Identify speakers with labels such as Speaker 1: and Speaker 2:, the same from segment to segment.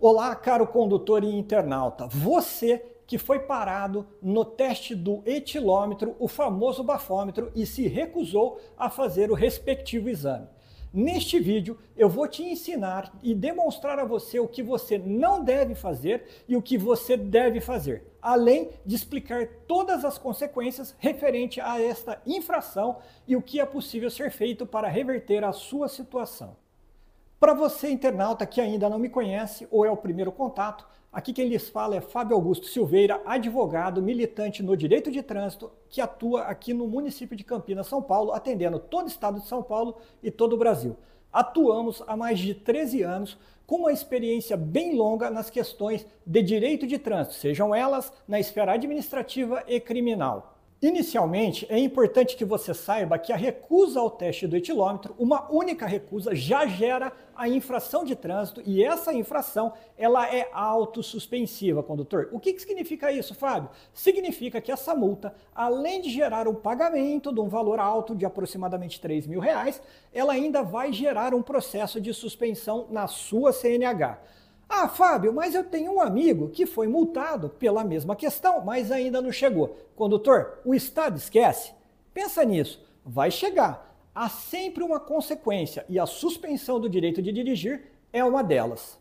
Speaker 1: Olá, caro condutor e internauta. Você que foi parado no teste do etilômetro, o famoso bafômetro, e se recusou a fazer o respectivo exame. Neste vídeo eu vou te ensinar e demonstrar a você o que você não deve fazer e o que você deve fazer, além de explicar todas as consequências referente a esta infração e o que é possível ser feito para reverter a sua situação. Para você, internauta, que ainda não me conhece ou é o primeiro contato, aqui quem lhes fala é Fábio Augusto Silveira, advogado, militante no direito de trânsito, que atua aqui no município de Campinas, São Paulo, atendendo todo o estado de São Paulo e todo o Brasil. Atuamos há mais de 13 anos, com uma experiência bem longa nas questões de direito de trânsito, sejam elas na esfera administrativa e criminal. Inicialmente, é importante que você saiba que a recusa ao teste do etilômetro, uma única recusa, já gera a infração de trânsito e essa infração ela é autossuspensiva, condutor. O que significa isso, Fábio? Significa que essa multa, além de gerar um pagamento de um valor alto de aproximadamente R$3.000, ela ainda vai gerar um processo de suspensão na sua CNH. Ah, Fábio, mas eu tenho um amigo que foi multado pela mesma questão, mas ainda não chegou. Condutor, o Estado esquece? Pensa nisso, vai chegar. Há sempre uma consequência e a suspensão do direito de dirigir é uma delas.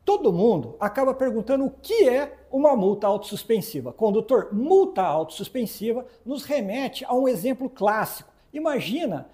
Speaker 1: Todo mundo acaba perguntando o que é uma multa autossuspensiva. Condutor, multa autossuspensiva nos remete a um exemplo clássico. Imagina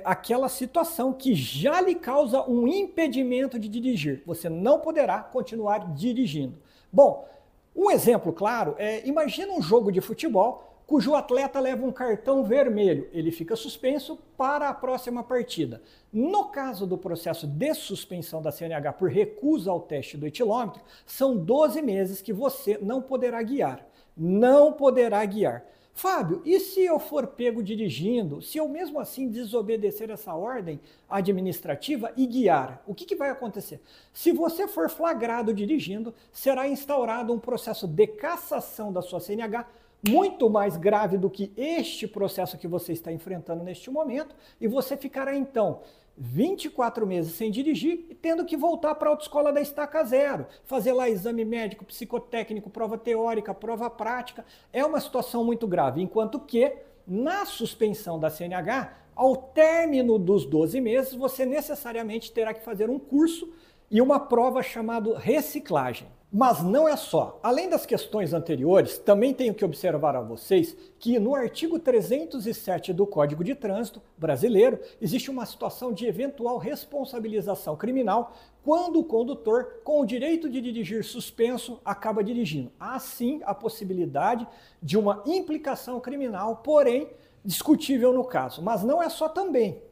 Speaker 1: aquela situação que já lhe causa um impedimento de dirigir. Você não poderá continuar dirigindo. Bom, um exemplo claro é, imagina um jogo de futebol cujo atleta leva um cartão vermelho. Ele fica suspenso para a próxima partida. No caso do processo de suspensão da CNH por recusa ao teste do etilômetro, são 12 meses que você não poderá guiar. Não poderá guiar. Fábio, e se eu for pego dirigindo, se eu mesmo assim desobedecer essa ordem administrativa e guiar, o que vai acontecer? Se você for flagrado dirigindo, será instaurado um processo de cassação da sua CNH, muito mais grave do que este processo que você está enfrentando neste momento, e você ficará então 24 meses sem dirigir e tendo que voltar para a autoescola da estaca zero, fazer lá exame médico, psicotécnico, prova teórica, prova prática. É uma situação muito grave, enquanto que na suspensão da CNH, ao término dos 12 meses, você necessariamente terá que fazer um curso e uma prova chamada reciclagem. Mas não é só. Além das questões anteriores, também tenho que observar a vocês que no artigo 307 do Código de Trânsito brasileiro existe uma situação de eventual responsabilização criminal quando o condutor, com o direito de dirigir suspenso, acaba dirigindo. Há sim a possibilidade de uma implicação criminal, porém discutível no caso. Mas não é só também.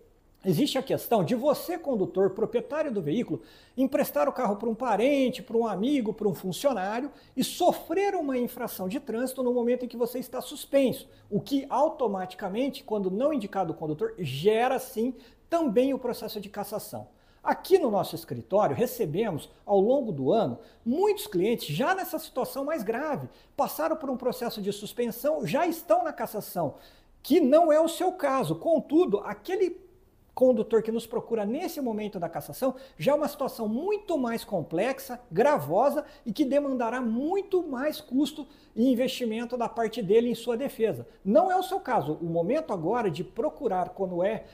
Speaker 1: Existe a questão de você, condutor, proprietário do veículo, emprestar o carro para um parente, para um amigo, para um funcionário e sofrer uma infração de trânsito no momento em que você está suspenso, o que automaticamente, quando não indicado o condutor, gera sim também o processo de cassação. Aqui no nosso escritório recebemos, ao longo do ano, muitos clientes já nessa situação mais grave, passaram por um processo de suspensão, já estão na cassação, que não é o seu caso. Contudo, aquele condutor que nos procura nesse momento da cassação já é uma situação muito mais complexa, gravosa e que demandará muito mais custo e investimento da parte dele em sua defesa. Não é o seu caso. O momento agora de procurar quando é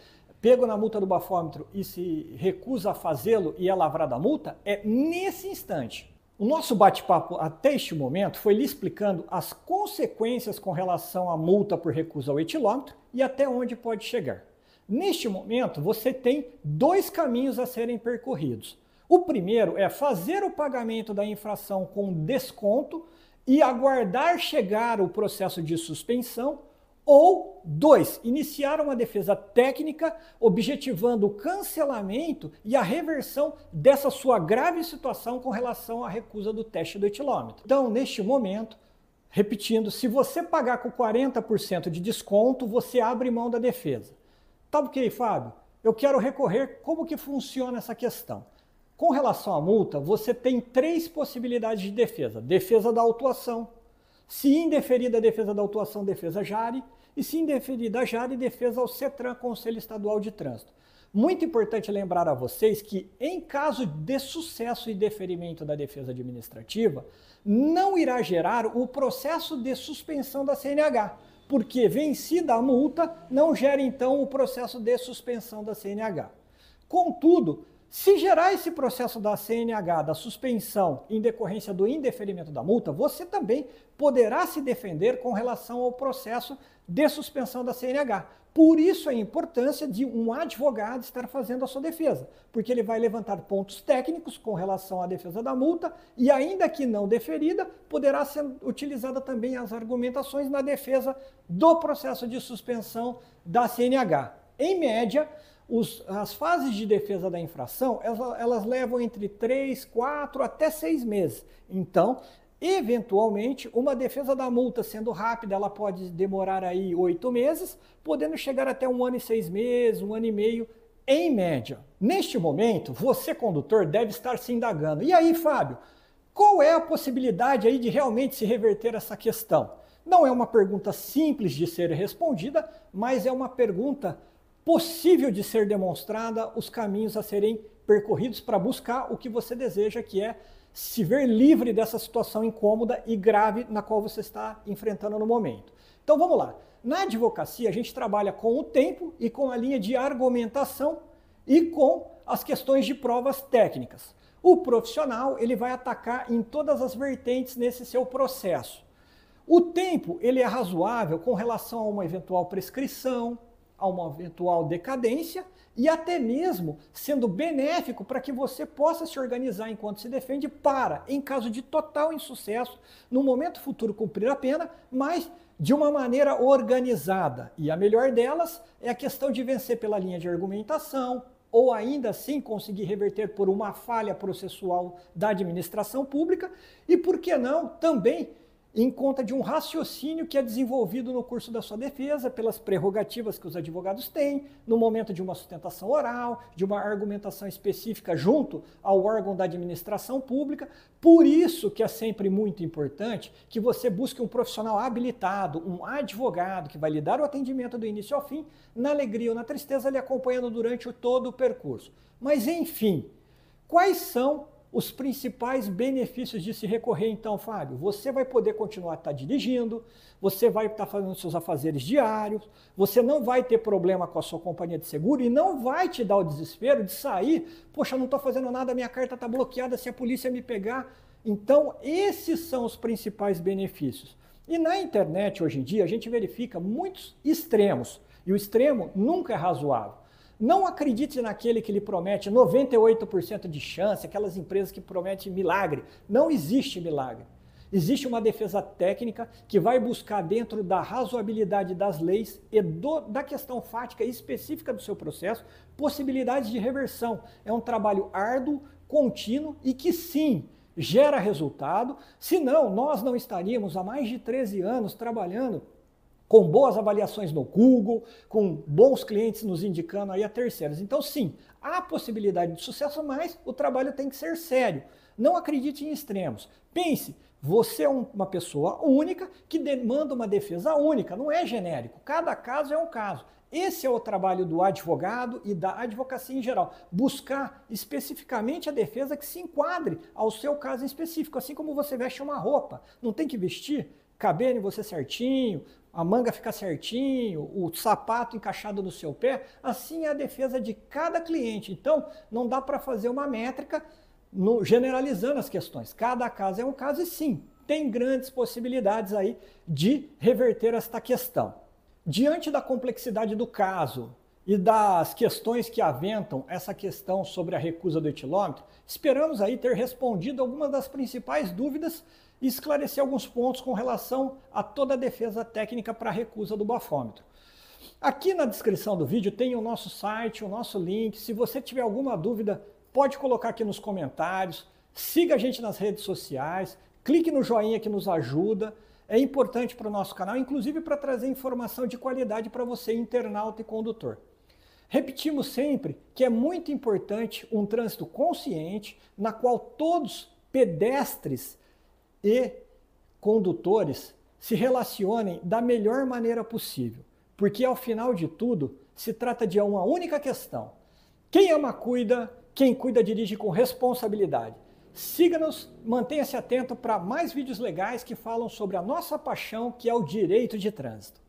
Speaker 1: pego na multa do bafômetro e se recusa a fazê-lo e é lavrada a multa, é nesse instante. O nosso bate-papo até este momento foi lhe explicando as consequências com relação à multa por recusa ao etilômetro e até onde pode chegar. Neste momento, você tem dois caminhos a serem percorridos. O primeiro é fazer o pagamento da infração com desconto e aguardar chegar o processo de suspensão, ou dois, iniciar uma defesa técnica objetivando o cancelamento e a reversão dessa sua grave situação com relação à recusa do teste do etilômetro. Então, neste momento, repetindo, se você pagar com 40% de desconto, você abre mão da defesa. Tá ok, Fábio? Eu quero recorrer. Como que funciona essa questão? Com relação à multa, você tem três possibilidades de defesa. Defesa da autuação. Se indeferida a defesa da autuação, defesa jare. E se indeferida a jare, defesa ao CETRAN, Conselho Estadual de Trânsito. Muito importante lembrar a vocês que, em caso de sucesso e deferimento da defesa administrativa, não irá gerar o processo de suspensão da CNH, porque vencida a multa, não gera então o processo de suspensão da CNH. Contudo, se gerar esse processo da CNH, da suspensão, em decorrência do indeferimento da multa, você também poderá se defender com relação ao processo de suspensão da CNH. Por isso a importância de um advogado estar fazendo a sua defesa, porque ele vai levantar pontos técnicos com relação à defesa da multa e, ainda que não deferida, poderá ser utilizada também as argumentações na defesa do processo de suspensão da CNH. Em média, as fases de defesa da infração, elas levam entre 3, 4 até 6 meses. Então, eventualmente, uma defesa da multa sendo rápida, ela pode demorar aí 8 meses, podendo chegar até 1 ano e 6 meses, 1 ano e meio, em média. Neste momento, você, condutor, deve estar se indagando. E aí, Fábio, qual é a possibilidade aí de realmente se reverter essa questão? Não é uma pergunta simples de ser respondida, mas é uma pergunta possível de ser demonstrada, os caminhos a serem percorridos para buscar o que você deseja, que é se ver livre dessa situação incômoda e grave na qual você está enfrentando no momento. Então vamos lá. Na advocacia a gente trabalha com o tempo e com a linha de argumentação e com as questões de provas técnicas. O profissional ele vai atacar em todas as vertentes nesse seu processo. O tempo ele é razoável com relação a uma eventual prescrição, a uma eventual decadência e até mesmo sendo benéfico para que você possa se organizar enquanto se defende para, em caso de total insucesso, no momento futuro cumprir a pena, mas de uma maneira organizada. E a melhor delas é a questão de vencer pela linha de argumentação, ou ainda assim conseguir reverter por uma falha processual da administração pública, e por que não também em conta de um raciocínio que é desenvolvido no curso da sua defesa, pelas prerrogativas que os advogados têm, no momento de uma sustentação oral, de uma argumentação específica junto ao órgão da administração pública. Por isso que é sempre muito importante que você busque um profissional habilitado, um advogado que vai lhe dar o atendimento do início ao fim, na alegria ou na tristeza, lhe acompanhando durante todo o percurso. Mas enfim, quais são os principais benefícios de se recorrer então, Fábio? Você vai poder continuar a estar dirigindo, você vai estar fazendo seus afazeres diários, você não vai ter problema com a sua companhia de seguro e não vai te dar o desespero de sair, poxa, não estou fazendo nada, minha carta está bloqueada, se a polícia me pegar. Então, esses são os principais benefícios. E na internet, hoje em dia, a gente verifica muitos extremos, e o extremo nunca é razoável. Não acredite naquele que lhe promete 98% de chance, aquelas empresas que prometem milagre. Não existe milagre. Existe uma defesa técnica que vai buscar, dentro da razoabilidade das leis e da questão fática específica do seu processo, possibilidades de reversão. É um trabalho árduo, contínuo e que sim, gera resultado. Senão, nós não estaríamos há mais de 13 anos trabalhando com boas avaliações no Google, com bons clientes nos indicando aí a terceiros. Então sim, há possibilidade de sucesso, mas o trabalho tem que ser sério. Não acredite em extremos. Pense, você é uma pessoa única que demanda uma defesa única, não é genérico. Cada caso é um caso. Esse é o trabalho do advogado e da advocacia em geral. Buscar especificamente a defesa que se enquadre ao seu caso específico. Assim como você veste uma roupa, não tem que vestir, caber em você certinho, a manga ficar certinho, o sapato encaixado no seu pé, assim é a defesa de cada cliente. Então, não dá para fazer uma métrica generalizando as questões. Cada caso é um caso e sim, tem grandes possibilidades aí de reverter esta questão. Diante da complexidade do caso e das questões que aventam essa questão sobre a recusa do etilômetro, esperamos aí ter respondido algumas das principais dúvidas e esclarecer alguns pontos com relação a toda a defesa técnica para a recusa do bafômetro. Aqui na descrição do vídeo tem o nosso site, o nosso link. Se você tiver alguma dúvida, pode colocar aqui nos comentários. Siga a gente nas redes sociais, clique no joinha que nos ajuda. É importante para o nosso canal, inclusive para trazer informação de qualidade para você, internauta e condutor. Repetimos sempre que é muito importante um trânsito consciente, na qual todos, pedestres e condutores, se relacionem da melhor maneira possível. Porque ao final de tudo, se trata de uma única questão. Quem ama cuida, quem cuida dirige com responsabilidade. Siga-nos, mantenha-se atento para mais vídeos legais que falam sobre a nossa paixão, que é o direito de trânsito.